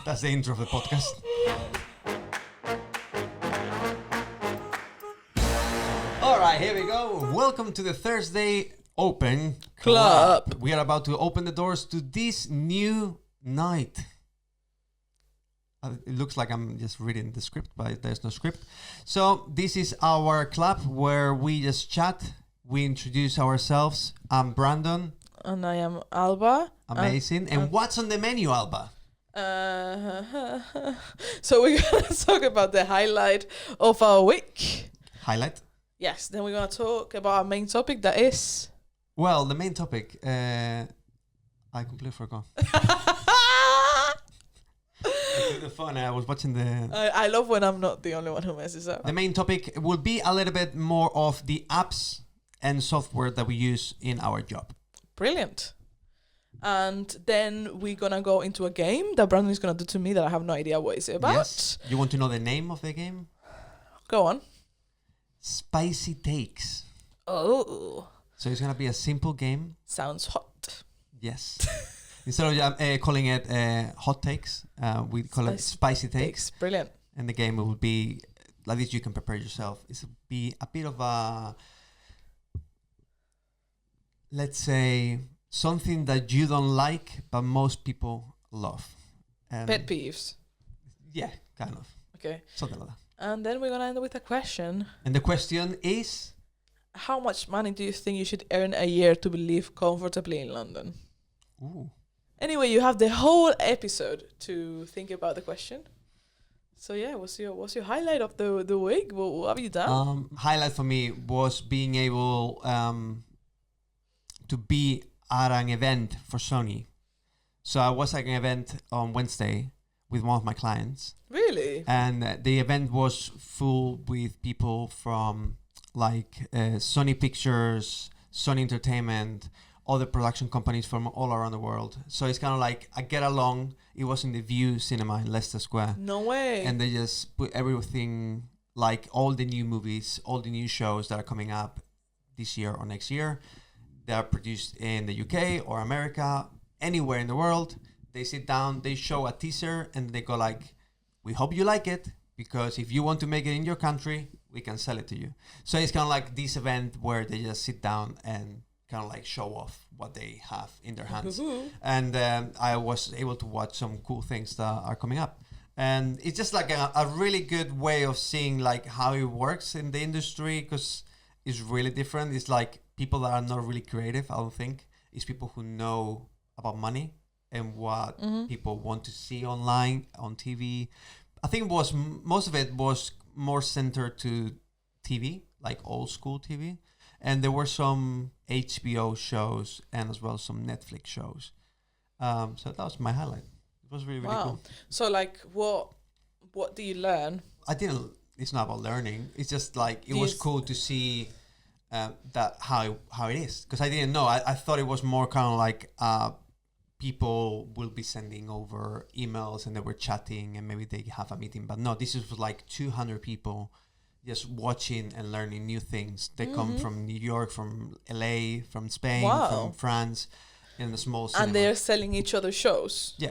That's the intro of the podcast. All right, here we go. Welcome to the Thursday Open Club. We are about to open the doors to this new night. It looks like I'm just reading the script, but there's no script. So this is our club where we just chat. We introduce ourselves. I'm Brandon. And I am Alba. Amazing. And what's on the menu, Alba? So we're going to talk about the highlight of our week. Highlight? Yes, then we're going to talk about our main topic that is... Well, the main topic, I completely forgot. The fun. I was watching the... I love when I'm not the only one who messes up. The main topic will be a little bit more of the apps and software that we use in our job. Brilliant. And then we're going to go into a game that Brandon is going to do to me that I have no idea what it's about. Yes. You want to know the name of the game? Go on. Spicy Takes. Oh. So it's going to be a simple game. Sounds hot. Yes. Instead of calling it hot takes, we call it spicy takes. Brilliant. And the game will be, like this you can prepare yourself. It will be a bit of a, let's say, something that you don't like, but most people love. Pet peeves. Yeah, kind of. Okay. Something like that. And then we're going to end with a question. And the question is? How much money do you think you should earn a year to live comfortably in London? Ooh. Anyway, you have the whole episode to think about the question. So yeah, what's your highlight of the week? What have you done? Highlight for me was being able to be at an event for Sony. So I was at an event on Wednesday with one of my clients. Really? And the event was full with people from like Sony Pictures, Sony Entertainment, other production companies from all around the world. So it's kind of like a get along. It was in the View Cinema in Leicester Square. No way. And they just put everything, like all the new movies, all the new shows that are coming up this year or next year. They are produced in the UK or America, anywhere in the world. They sit down, they show a teaser, and they go like, we hope you like it, because if you want to make it in your country, we can sell it to you. So it's kind of like this event where they just sit down and kind of like show off what they have in their hands. And I was able to watch some cool things that are coming up. And it's just like a really good way of seeing like how it works in the industry, because it's really different. It's like people that are not really creative, I don't think. It's people who know about money and what people want to see online, on TV. I think it was most of it was more centered to TV, like old school TV. And there were some HBO shows and as well some Netflix shows. So that was my highlight. It was really, really cool. So like what do you learn? It's not about learning. It's just like, it was cool to see that how it is. Because I didn't know. I thought it was more kind of like people will be sending over emails and they were chatting and maybe they have a meeting. But no, this is like 200 people just watching and learning new things. They come from New York, from LA, from Spain, from France, in the small cinema. And they're selling each other shows? Yeah.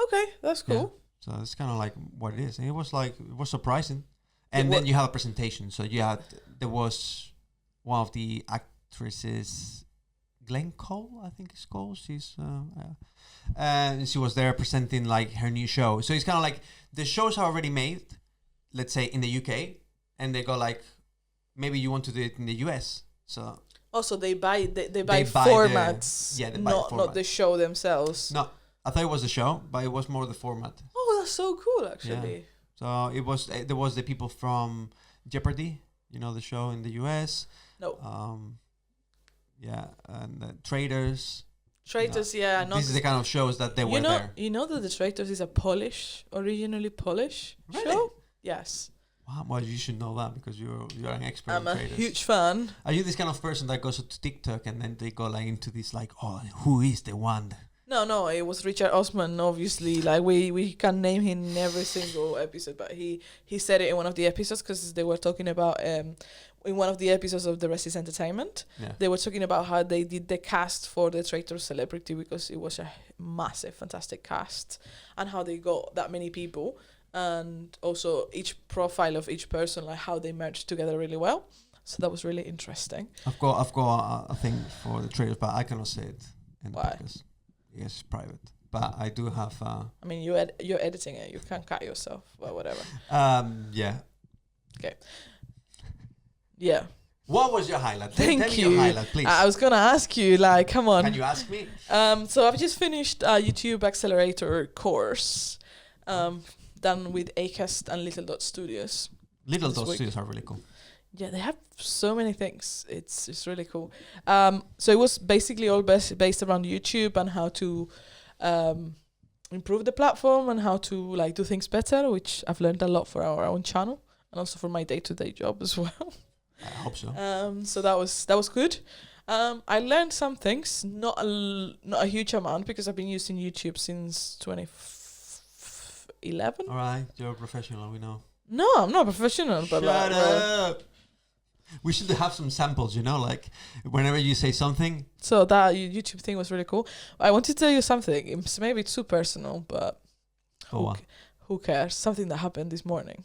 Okay, that's cool. Yeah. So it's kind of like what it is. And it was surprising. And then you have a presentation. So there was one of the actresses, Glenn Cole, I think it's called. She's and she was there presenting like her new show. So it's kind of like the shows are already made, let's say in the UK, and they go like, maybe you want to do it in the US. So also they buy formats. Format. Not the show themselves. No, I thought it was the show, but it was more the format. Oh, that's so cool, actually. Yeah. So there was the people from Jeopardy, the show in the US. No. And Traitors. Traitors, yeah. This is the kind of shows that they were there. You know that the Traitors is originally Polish show? Yes. Wow, well, you should know that because you're an expert I'm in a Traitors. huge fan. Are you this kind of person that goes to TikTok and then they go like into this like, oh, who is the one? No, it was Richard Osman, obviously. Like, we can name him in every single episode, but he said it in one of the episodes because they were talking about in one of the episodes of The Rest is Entertainment, Yeah. they were talking about how they did the cast for the Traitor Celebrity because it was a massive, fantastic cast, and how they got that many people, and also each profile of each person, like how they merged together really well. So that was really interesting. I've got a thing for the trailers, but I cannot say it in the Why? podcast. It's private. But I do have. I mean, you're editing it. You can't cut yourself, but whatever. Yeah. Yeah. What was your highlight? Thank Tell me you. your highlight, please. I was gonna ask you, like, come on. Can you ask me? So I've just finished a YouTube Accelerator course, done with Acast and Little Dot Studios. Little This Dot week. Studios are really cool. Yeah, they have so many things. It's really cool. So it was basically all based around YouTube and how to improve the platform and how to like do things better, which I've learned a lot for our own channel and also for my day-to-day job as well. I hope so. So that was good. I learned some things, not a huge amount because I've been using YouTube since 2011. All right, you're a professional, we know. No, I'm not a professional, but Shut like, up! We should have some samples, like whenever you say something. so that YouTube thing was really cool. I want to tell you something. It's maybe too personal, but who cares? Something that happened this morning.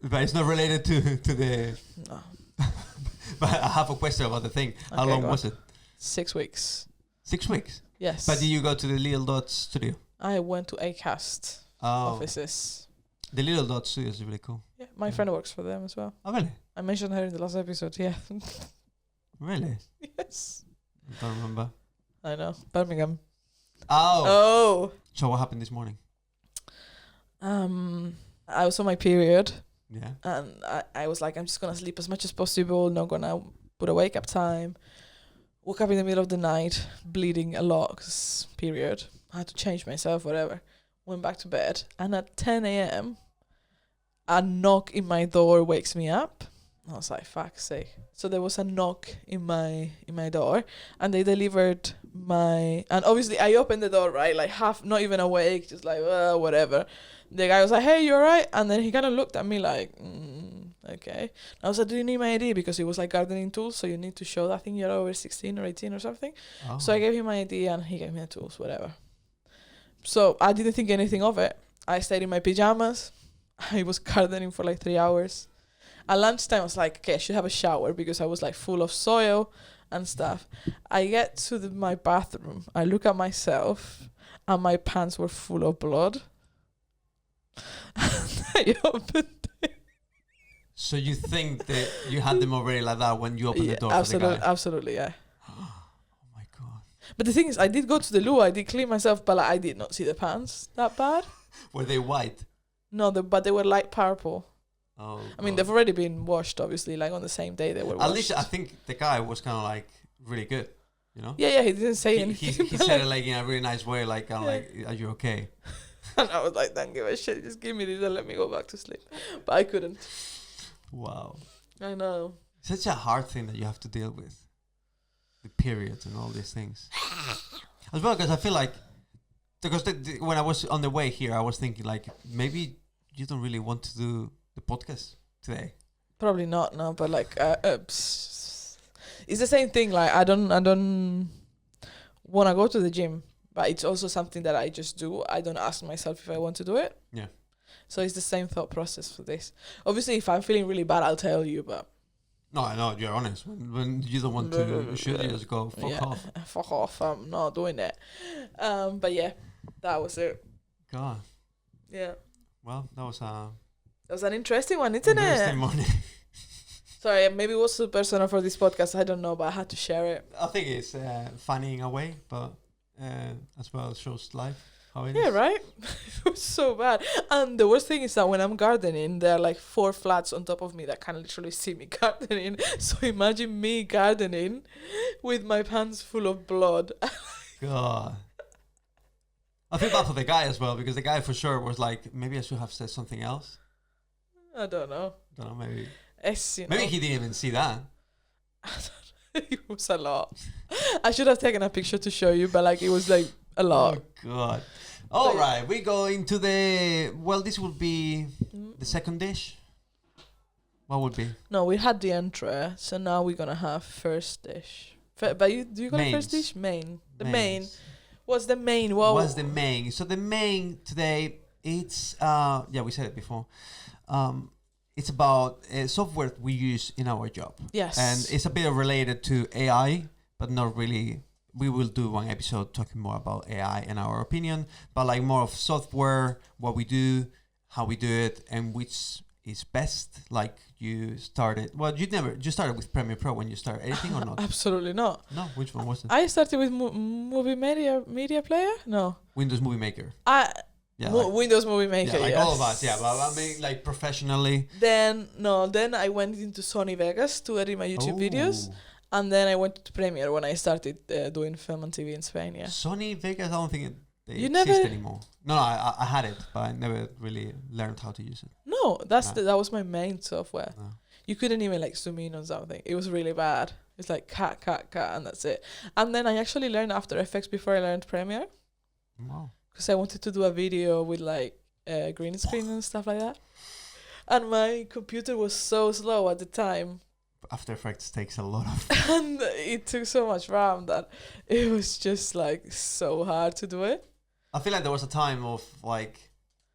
But it's not related to the. No. But I have a question about the thing. How Okay, long go was on. it? 6 weeks. 6 weeks. Yes. But did you go to the Little Dot studio? I went to Acast Oh, offices. the Little Dot studio is really cool. Yeah, my friend works for them as well. Oh, really? I mentioned her in the last episode. Yeah. Really? Yes. I don't remember. I know. Birmingham. Oh. Oh. So what happened this morning? I was on my period, Yeah. and I was like, I'm just gonna sleep as much as possible. Not gonna put a wake up time. Woke up in the middle of the night, bleeding a lot, 'cause period. I had to change myself, whatever. Went back to bed, and at 10 a.m., a knock in my door wakes me up. I was like, fuck's sake. So there was a knock in my door, and they delivered and obviously I opened the door, right, like half, not even awake, just like, whatever. The guy was like, hey, you alright? And then he kind of looked at me like, okay. I was like, do you need my ID? Because it was like gardening tools, so you need to show that. I think you're over 16 or 18 or something. Oh. So I gave him my ID and he gave me the tools, whatever. So I didn't think anything of it. I stayed in my pajamas. I was gardening for like 3 hours. At lunchtime, I was like, okay, I should have a shower because I was like full of soil and stuff. I get to my bathroom. I look at myself and my pants were full of blood. I opened it. So you think that you had them already like that when you opened the door absolutely, for the guy? absolutely, yeah. Oh my god. But the thing is, I did go to the loo. I did clean myself, but like, I did not see the pants that bad. Were they white? No, but they were light purple. Oh. I mean, God. they've already been washed, obviously, like on the same day they were washed. At least I think the guy was kind of like really good, Yeah, he didn't say He anything. he but, said like, it like in a really nice way, like kind of like, "Are you okay?" and I was like, don't give a shit. Just give me this and let me go back to sleep. But I couldn't. Wow. I know. Such a hard thing that you have to deal with. The periods and all these things. As well, because I feel like, because when I was on the way here, I was thinking like, maybe you don't really want to do the podcast today. Probably not, no. But like, it's the same thing. Like, I don't want to go to the gym, but it's also something that I just do. I don't ask myself if I want to do it. Yeah. So it's the same thought process for this. Obviously, if I'm feeling really bad, I'll tell you, but... No, I know, you're honest. When you don't want to, you should just go fuck off. Fuck off, I'm not doing that. But yeah, that was it. God. Yeah. Well, that was a That was an interesting one, isn't interesting it? morning. Sorry, maybe it was too personal for this podcast, I don't know, but I had to share it. I think it's funny in a way, but as well shows life. How it Yeah, is. right? It was so bad. And the worst thing is that when I'm gardening, there are like 4 flats on top of me that can literally see me gardening. So imagine me gardening with my pants full of blood. God. I feel bad for the guy as well, because the guy for sure was like, maybe I should have said something else. I don't know. Don't know, maybe. It's, Maybe he didn't even see that. It was a lot. I should have taken a picture to show you, but like it was like a lot. Oh, God. All right, we go into the... Well, this will be the second dish. What would be? No, we had the entree, so now we're gonna have first dish. But do you call it first Mains. dish? Main. The Mains. main. What's the main? Well, What's the main? So the main today, it's we said it before. It's about software we use in our job, yes. and it's a bit related to AI, but not really. We will do one episode talking more about AI and our opinion, but like more of software, what we do, how we do it, and which is best. Like you started with Premiere Pro when you started editing or not? Absolutely not. No, which one was it? I started with Movie Media Player. No, Windows Movie Maker. Yeah, Windows Movie Maker. yeah, like yes. all of us. Yeah, but I mean, like professionally. Then I went into Sony Vegas to edit my YouTube videos, Oh. and then I went to Premiere when I started doing film and TV in Spain. Yeah. Sony Vegas, I don't think they You exist never- anymore. No, I had it, but I never really learned how to use it. No, Nah. that was my main software. No. You couldn't even like zoom in on something. It was really bad. It's like cut, and that's it. And then I actually learned After Effects before I learned Premiere, Wow. because I wanted to do a video with like green screen and stuff like that. And my computer was so slow at the time, After Effects takes a lot of. and it took so much RAM that it was just like so hard to do it. I feel like there was a time of like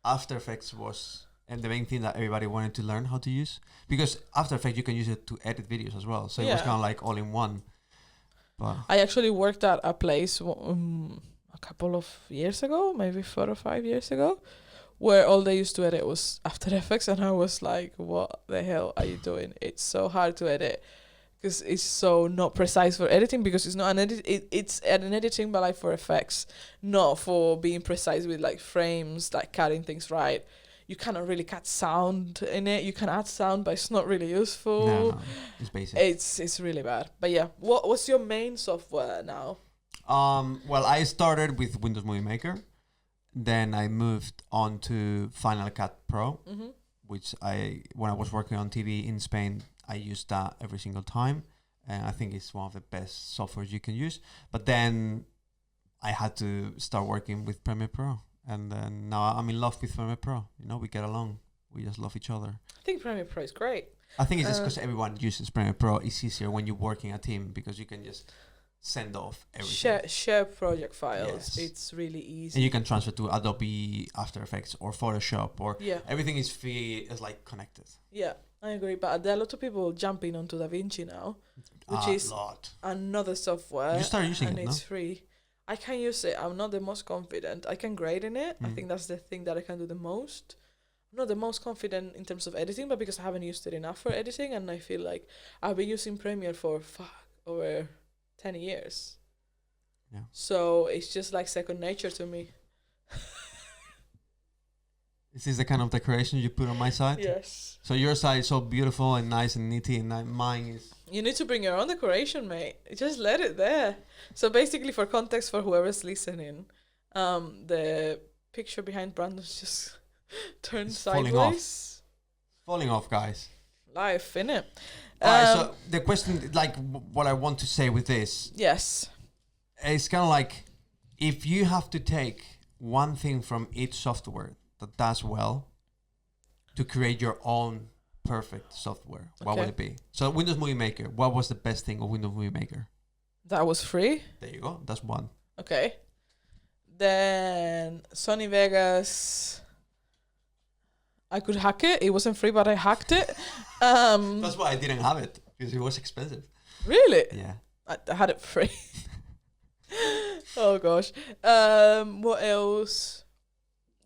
After Effects was and the main thing that everybody wanted to learn how to use, because After Effects you can use it to edit videos as well. So it was Yeah. kind of like all in one. But I actually worked at a place a couple of years ago, maybe 4 or 5 years ago, where all they used to edit was After Effects, and I was like, what the hell are you doing? It's so hard to edit because it's so not precise for editing, because it's not an edit. It's an editing, but like for effects, not for being precise with like frames, like cutting things right. You cannot really cut sound in it. You can add sound, but it's not really useful. no, it's basic. It's really bad. But yeah, what's your main software now? Well, I started with Windows Movie Maker, then I moved on to Final Cut Pro, Mm-hmm. which when I was working on TV in Spain, I used that every single time, and I think it's one of the best softwares you can use. But then I had to start working with Premiere Pro, and then now I'm in love with Premiere Pro. You know, we get along. We just love each other. I think Premiere Pro is great. I think it's just because everyone uses Premiere Pro. It's easier when you're working a team because you can just send off everything. Share project files. Yes. It's really easy. And you can transfer to Adobe After Effects or Photoshop, or Yeah, everything is free, is like connected. yeah, I agree. But there are a lot of people jumping onto DaVinci now, which is lot. another software. You started using and it, no? it's free. I can use it. I'm not the most confident. I can grade in it. I Mm. think that's the thing that I can do the most. I'm not the most confident in terms of editing, but because I haven't used it enough for editing, and I feel like I've been using Premiere for over 10 years. Yeah. So it's just like second nature to me. Is this the kind of decoration you put on my side? Yes. So your side is so beautiful and nice and nitty, and mine is. You need to bring your own decoration, mate. Just let it there. So basically, for context for whoever's listening, the picture behind Brandon's just turned It's falling off. sideways. Falling off, guys. Life, innit? Alright, so the question, like, what I want to say with this, Yes. it's kind of like if you have to take one thing from each software that does well to create your own perfect software, what would Okay. it be? So Windows Movie Maker, what was the best thing of Windows Movie Maker? That was free. There you go. That's one. Okay. Then Sony Vegas. I could hack it. It wasn't free, but I hacked it. That's why I didn't have it, because it was expensive. Really? Yeah. I had it free. Oh gosh. What else?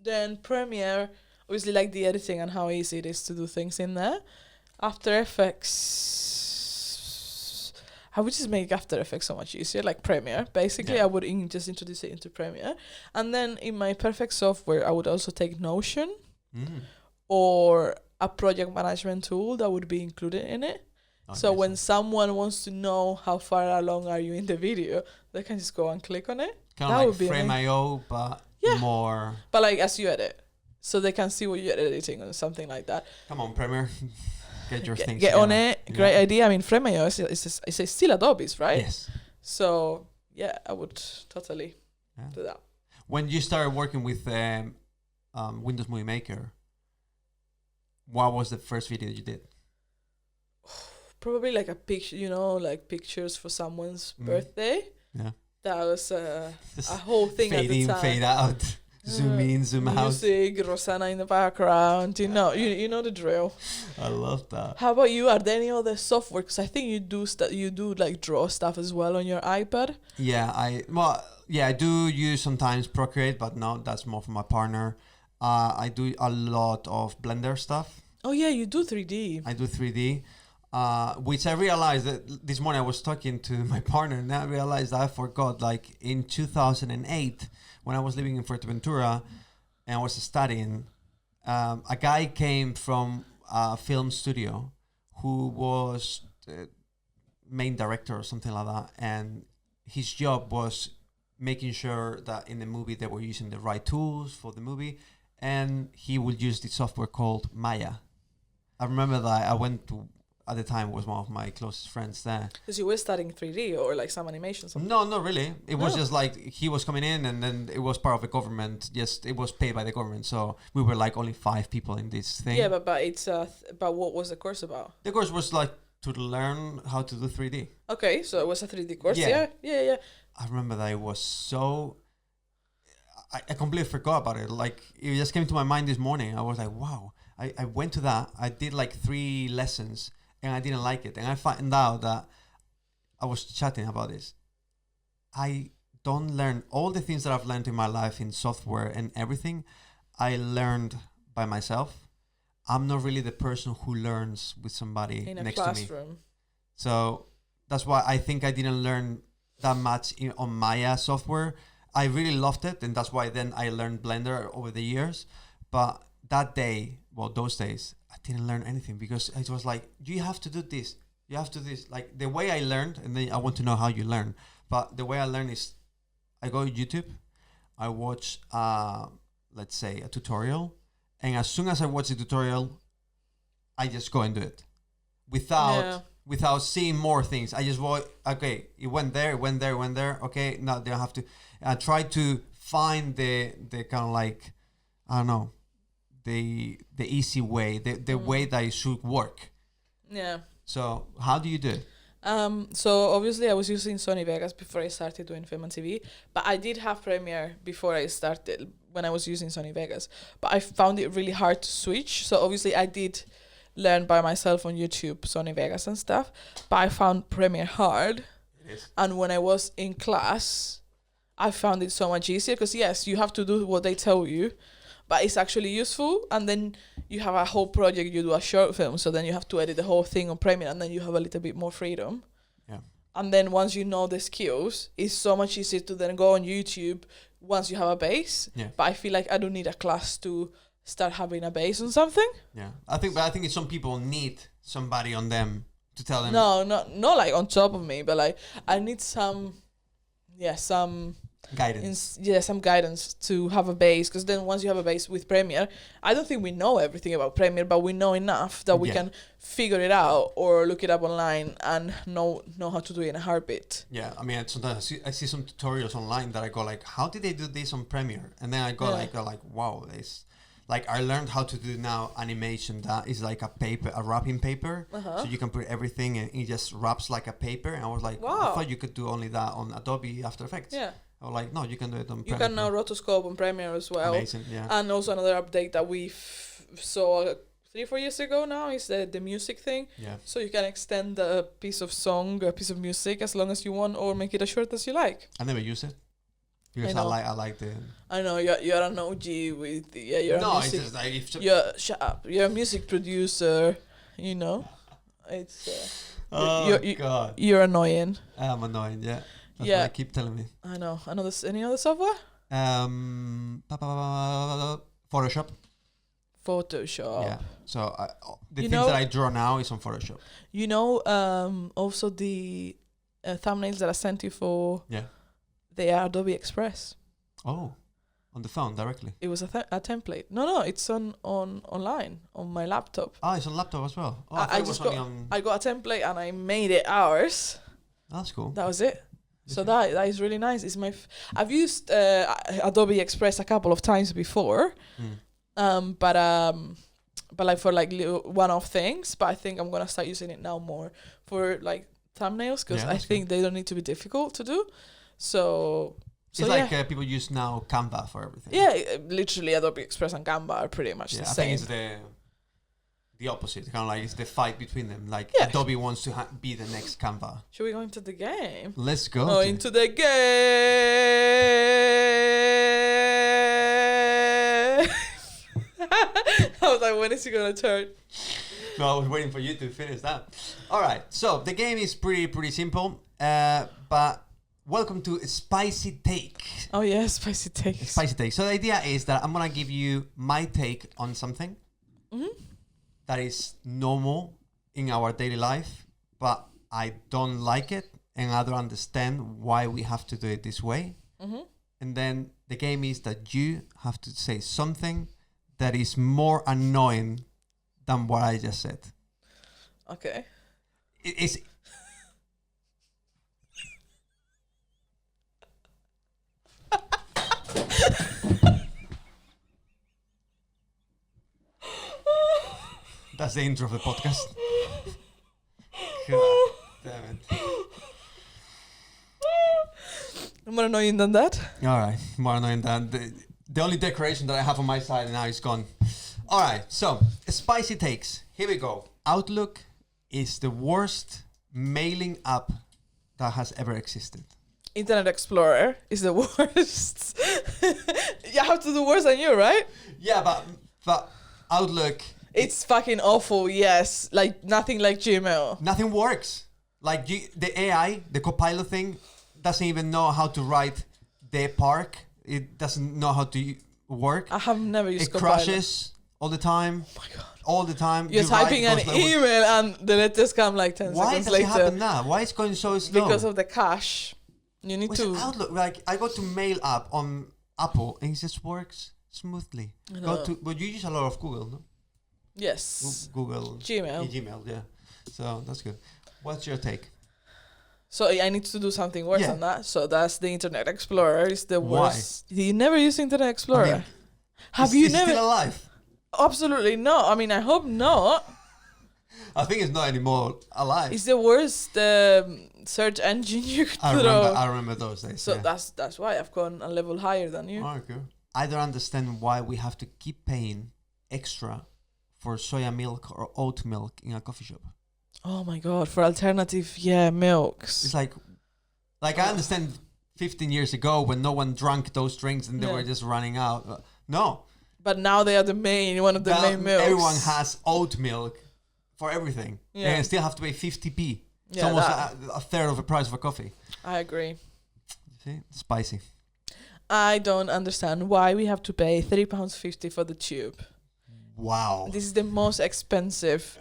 Then Premiere, obviously, like the editing and how easy it is to do things in there. After Effects, I would just make After Effects so much easier, like Premiere. Basically, Yeah. I would just introduce it into Premiere, and then in my perfect software, I would also take Notion Mm. or a project management tool that would be included in it. So Okay, when someone wants to know how far along are you in the video, they can just go and click on it. kind that of would be like Frame.io, but Yeah. more. But like as you edit, so they can see what you're editing or something like that. Come on, Premiere, get your things. Get on together. it. Great Yeah. idea. I mean, Frame.io is still Adobe's, right? Yes. So yeah, I would totally Yeah. do that. When you started working with Windows Movie Maker, what was the first video you did? probably like a picture, like pictures for someone's Mm. birthday. Yeah. That was a Just whole thing at fade the in, time. fade out, zoom in, zoom out. Music, Rosanna in the background. You know the drill. I love that. How about you? Are there any other software? Because I think you do like draw stuff as well on your iPad. Yeah, I do use sometimes Procreate, but no, that's more for my partner. I do a lot of Blender stuff. Oh yeah, you do 3D. I do 3D, which I realized that this morning I was talking to my partner, and I realized I forgot. Like in 2008, when I was living in Fuerteventura and I was studying, a guy came from a film studio who was the main director or something like that, and his job was making sure that in the movie they were using the right tools for the movie, and he would use the software called Maya. I remember that I went to, at the time, was one of my closest friends there. Because you were studying 3D or like some animation. Something. No, not really. It was No. just like he was coming in, and then it was part of the government. Just it was paid by the government, so we were like only 5 people in this thing. Yeah, but it's but what was the course about? The course was like to learn how to do 3D. Okay, so it was a 3D course. Yeah. Yeah. I remember that it was so. I completely forgot about it. Like it just came to my mind this morning. I was like, wow. I went to that. I did like 3 lessons, and I didn't like it. And I found out that I was chatting about this. I don't learn all the things that I've learned in my life in software and everything. I learned by myself. I'm not really the person who learns with somebody In a next to me. classroom. So that's why I think I didn't learn that much on Maya software. I really loved it, and that's why then I learned Blender over the years. But that day, well, those days, I didn't learn anything because it was like, you have to do this. You have to do this. Like the way I learned, and then I want to know how you learn. But the way I learn is I go to YouTube, I watch, let's say, a tutorial. And as soon as I watch the tutorial, I just go and do it without seeing more things. I just okay, it went there. Okay, now they have to. I try to find the kind of like, I don't know, the easy way, the way that it should work. Yeah. So how do you do it? So obviously I was using Sony Vegas before I started doing film and TV, but I did have Premiere before I started when I was using Sony Vegas, but I found it really hard to switch. So obviously I did learn by myself on YouTube, Sony Vegas and stuff, but I found Premiere hard. Yes. And when I was in class, I found it so much easier because yes, you have to do what they tell you, but it's actually useful. And then you have a whole project, you do a short film, so then you have to edit the whole thing on Premiere, and then you have a little bit more freedom. Yeah. And then once you know the skills, it's so much easier to then go on YouTube once you have a base. Yeah. But I feel like I don't need a class to start having a base on something. Yeah. I think it's some people need somebody on them to tell them. No, not like on top of me, but like I need some Guidance. some guidance to have a base, because then once you have a base with Premiere, I don't think we know everything about Premiere, but we know enough that we can figure it out or look it up online and know how to do it in a heartbeat. Yeah, I mean, sometimes I see some tutorials online that I go like, how did they do this on Premiere? And then I go like, wow, this. Like I learned how to do now animation that is like a wrapping paper, so you can put everything and it just wraps like a paper. And I was like, wow. I thought you could do only that on Adobe After Effects. Yeah. I was like, no, you can do it on Premiere. You can now rotoscope on Premiere as well. Amazing, yeah. And also another update that we saw 3-4 years ago now is the music thing. Yeah. So you can extend a piece of song, a piece of music as long as you want, or make it as short as you like. I never use it because I like the. I know you're an OG with you're a music. It's just like Shut up. You're a music producer. You know, it's. God. You're annoying. I'm annoying. Yeah. That's Yeah. what I keep telling me. I know. Any other software? Photoshop. Photoshop. Yeah. So the You things know- that I draw now is on Photoshop. You know, also the thumbnails that I sent you for. Yeah. They are Adobe Express. Oh, on the phone directly. It was a template. No, it's on online on my laptop. Ah, it's on laptop as well. Oh, I thought it just was only on. I got a template and I made it ours. That's cool. That was it. So Okay. that is really nice. It's I've used Adobe Express a couple of times before, but but like for like little one-off things. But I think I'm gonna start using it now more for like thumbnails because Yeah, I that's think they don't need to be difficult to do. So It's like people use now Canva for everything. literally Adobe Express and Canva are pretty much the I same. think it's the opposite. Kind of like it's the fight between them. Like Yeah. Adobe wants to be the next Canva. Should we go into the game? Let's go. Oh, into the game. I was like, when is he gonna turn? No, I was waiting for you to finish that. All right. So the game is pretty simple. But welcome to Spicy Take. Oh yeah, spicy takes. Spicy Take. So the idea is that I'm gonna give you my take on something that is normal in our daily life, but I don't like it and I don't understand why we have to do it this way. And then the game is that you have to say something that is more annoying than what I just said. Okay. It's that's the intro of the podcast. God damn it. More annoying than that. All right, more annoying than the only decoration that I have on my side now is gone. All right, so Spicy Takes. Here we go. Outlook is the worst mailing app that has ever existed. Internet Explorer is the worst. You have to do worse than you, right? Yeah, but Outlook, It's fucking awful, yes. Like, nothing like Gmail. nothing works. Like the AI, the Copilot thing, doesn't even know how to write the park. It doesn't know how to work. I have never used It Copilot. crashes all the time. Oh my god. All the time. You're You write, typing it an goes like, email and the letters come like 10 why seconds does it later. happen now? Why is it going so slow? Because of the cache. You need What's to... Outlook? Like I go to Mail app on Apple and it just works smoothly. I Go know. to, but you use a lot of Google, no? Yes. Google. Gmail. Gmail, yeah. So that's good. What's your take? So I need to do something worse Yeah. than that. So that's the Internet Explorer. It's the Why? worst. You never use Internet Explorer? I mean, have is- you is it never? still alive? Absolutely not. I mean, I hope not. I think it's not anymore alive. It's the worst search engine you could I throw. remember those days. So yeah. that's why I've gone a level higher than you. Okay. I don't understand why we have to keep paying extra for soya milk or oat milk in a coffee shop. Oh my god, for alternative, milks. It's like I understand 15 years ago when no one drank those drinks and they Yeah. were just running out. No. But now they are one of the Now main milks. everyone has oat milk for everything. Yeah. And still have to pay 50p. It's Yeah, almost that- a third of the price of a coffee. I agree. See? Spicy. I don't understand why we have to pay £3.50 for the tube. Wow. This is the most expensive.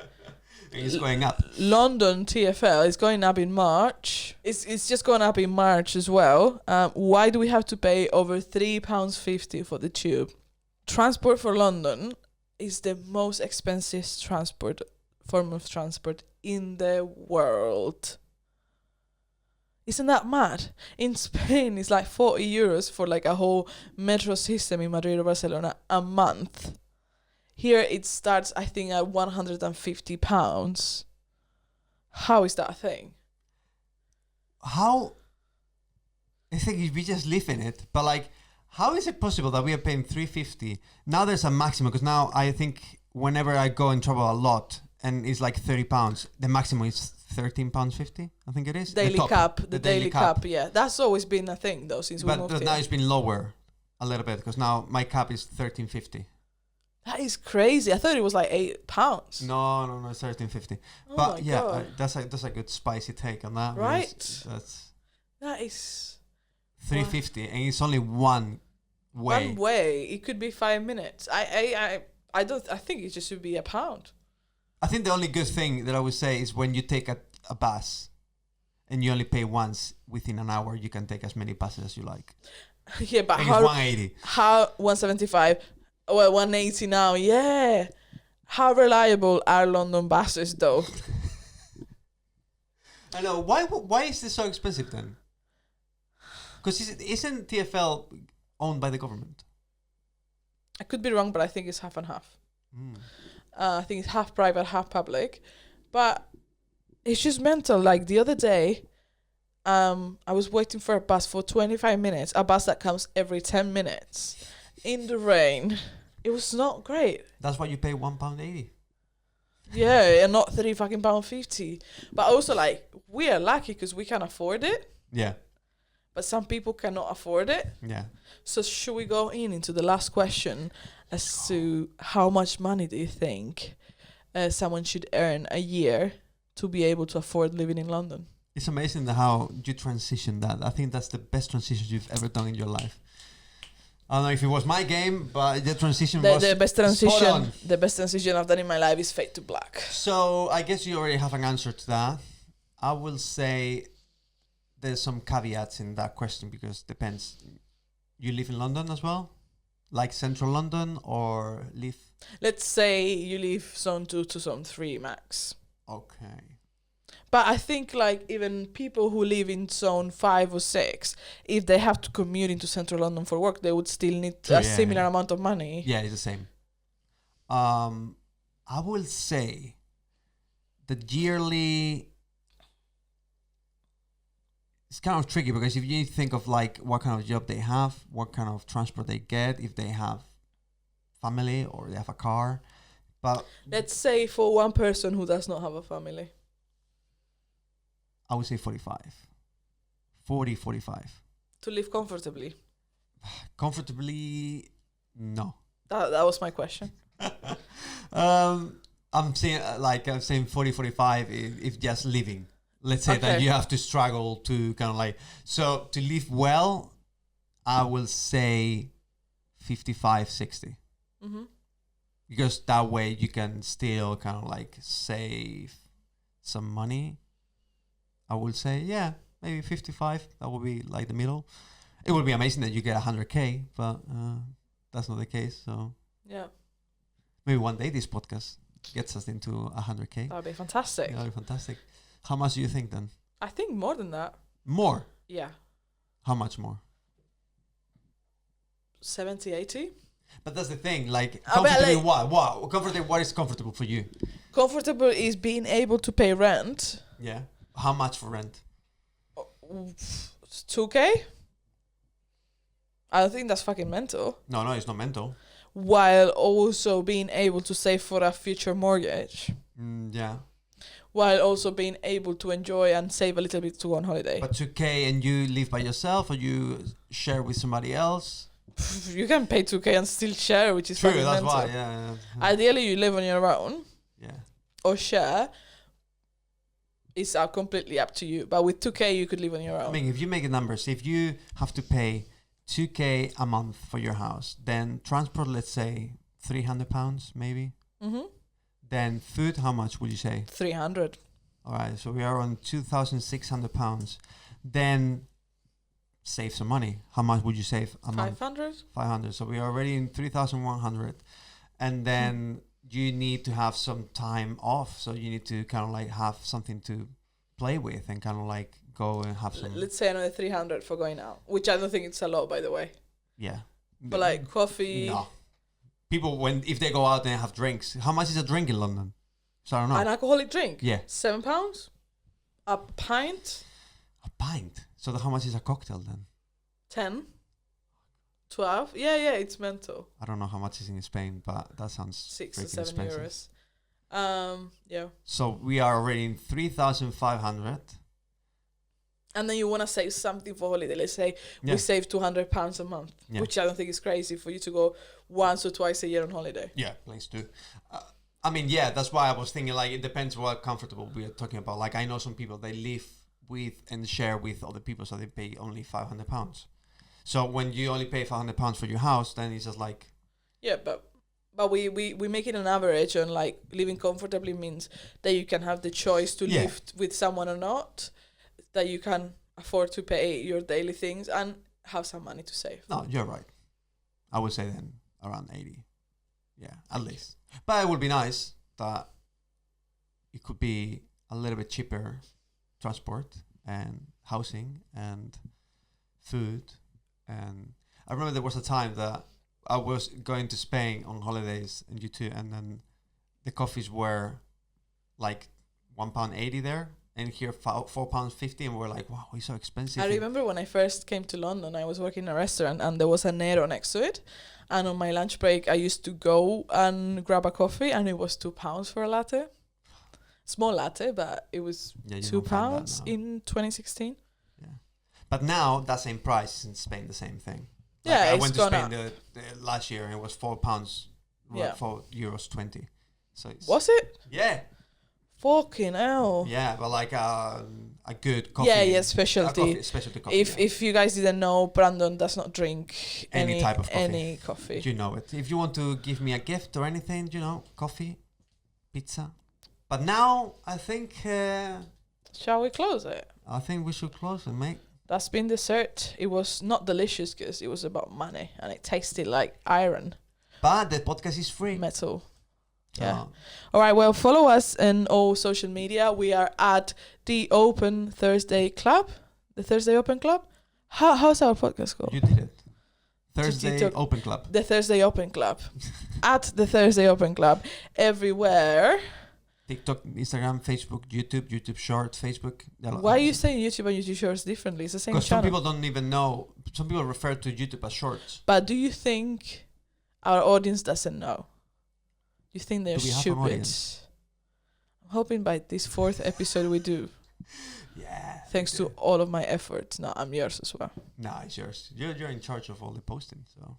It's going up. London TFL is going up in March. It's just going up in March as well. Why do we have to pay over £3.50 for the tube? Transport for London is the most expensive form of transport in the world. Isn't that mad? In Spain, it's like €40 for like a whole metro system in Madrid or Barcelona a month. Here it starts, I think, at £150. How is that a thing? How? I think we just live in it, but like, how is it possible that we are paying $3.50? Now there's a maximum because now I think whenever I go and travel a lot and it's like £30, the maximum is £13.50. I think it is Daily the top, cap, the daily cap, yeah. That's always been a thing though since we But moved now here. it's been lower a little bit because now my cap is $13.50. That is crazy. I thought it was like £8. No, it's $13.50. Oh But my yeah, God. that's a good spicy take on that. Right? That's That is $3.50 and it's only one way. one way. It could be 5 minutes. I think it just should be £1. I think the only good thing that I would say is when you take a bus and you only pay once within an hour, you can take as many buses as you like. Yeah, but I think it's how 180. 175? Well, 180 now. Yeah. How reliable are London buses though? I know. Why is this so expensive then? Because isn't TfL owned by the government? I could be wrong, but I think it's half and half. I think it's half private, half public. But it's just mental. Like the other day, I was waiting for a bus for 25 minutes, a bus that comes every 10 minutes in the rain. It was not great. That's why you pay £1.80. Yeah, and not £3 fucking 50. But also, like, we are lucky because we can afford it, Yeah, but some people cannot afford it. yeah. So should we go into the last question as to how much money do you think someone should earn a year to be able to afford living in London? It's amazing how you transition that. I think that's the best transition you've ever done in your life. I don't know if it was my game, but the transition was The best spot transition, on. the best transition I've done in my life is Fade to Black. So I guess you already have an answer to that. I will say there's some caveats in that question because depends. You live in London as well? Like central London or live? Let's say you leave zone 2 to zone 3 max. Okay. But I think like even people who live in zone 5 or 6, if they have to commute into central London for work, they would still need True, a yeah, similar yeah. amount of money. Yeah, it's the same. I will say the yearly. It's kind of tricky because if you think of like what kind of job they have, what kind of transport they get, if they have family or they have a car, but Let's say for one person who does not have a family. I would say 45. 40, 45. To live comfortably. Comfortably, no. That was my question. I'm saying I'm saying 40, 45 if just living. Let's say that Okay. you have to struggle to kind of like, so to live well, I will say 55, 60. Mm-hmm. Because that way you can still kind of like save some money. I would say, yeah, maybe 55. That would be like the middle. It would be amazing that you get 100K, but that's not the case. So Yeah, maybe one day this podcast gets us into 100K. that would be fantastic. That would be fantastic. How much do you think then? I think more than that. More? Yeah. How much more? 70, 80. But that's the thing, like, I bet, comfortably like- what? Comfortably, what is comfortable for you? Comfortable is being able to pay rent. Yeah. How much for rent? 2K? I don't think that's fucking mental. No, it's not mental. While also being able to save for a future mortgage. Yeah. While also being able to enjoy and save a little bit to go on holiday. But 2K and you live by yourself or you share with somebody else? You can pay 2K and still share, which is True, fucking that's mental. why, yeah. Ideally, you live on your own Yeah. or share. It's completely up to you. But with 2K, you could live on your own. I mean, if you make the numbers, if you have to pay 2K a month for your house, then transport, let's say, £300 maybe. Mm-hmm. Then food, how much would you say? 300. All right, so we are on £2,600. Then save some money. How much would you save a month? 500? 500. So we are already in 3,100. And then you need to have some time off. So you need to kind of like have something to play with and kind of like go and have some. Let's say another 300 for going out, which I don't think it's a lot, by the way. Yeah. But like coffee, No. People, if they go out and have drinks, how much is a drink in London? So I don't know. an alcoholic drink, Yeah. £7. A pint, A pint. So how much is a cocktail then? 10, 12. Yeah, it's mental. I don't know how much is in Spain, but that sounds 6 or freaking 7 expensive. euros. Yeah. So we are already in 3,500. And then you want to save something for holiday. Let's say we save £200 a month, Yeah. which I don't think is crazy for you to go once or twice a year on holiday. Yeah, please do. I mean, yeah, that's why I was thinking, like, it depends what comfortable we are talking about. Like, I know some people, they live with and share with other people, so they pay only £500. So when you only pay £500 for your house, then it's just like... Yeah, but we make it an average on, like, living comfortably means that you can have the choice to Yeah. live with someone or not, that you can afford to pay your daily things and have some money to save. No, you're right. I would say then around 80. Yeah, at least. But it would be nice that it could be a little bit cheaper transport and housing and food. And I remember there was a time that I was going to Spain on holidays and you too, and then the coffees were like £1.80 there, and here £4.50, and we're like, wow, it's so expensive. I remember when I first came to London, I was working in a restaurant and there was a Nero next to it. And on my lunch break, I used to go and grab a coffee, and it was £2 for a latte. Small latte, but it was £2 in 2016. Yeah, but now that same price in Spain, the same thing. Like Yeah, I it's went to gone Spain up. the last year, and it was £4, Yeah. €4.20. So it's, Was it? yeah, Fucking hell. yeah, but like a good coffee. Yeah, specialty. Specialty coffee. If you guys didn't know, Brandon does not drink Any type of coffee. Any coffee. You know it. If you want to give me a gift or anything, coffee, pizza. But now I think Shall we close it? we should close it, mate. That's been dessert. It was not delicious because it was about money and it tasted like iron, But the podcast is free. metal. Yeah. Oh. All right. Well, follow us in all social media. We are at the Open Thursday Club. The Thursday Open Club. How's our podcast called? You did it. Thursday TikTok. Open Club. The Thursday Open Club. At the Thursday Open Club. Everywhere. TikTok, Instagram, Facebook, YouTube Short, Facebook. Why are you saying YouTube and YouTube Shorts differently? It's the same Because channel. some people don't even know. Some people refer to YouTube as Shorts. But do you think our audience doesn't know? You think they're Do we have an stupid? audience? I'm hoping by this 4th episode we do. Yeah. Thanks to all of my efforts. No, I'm yours as well. Nah, it's yours. You're in charge of all the posting, so.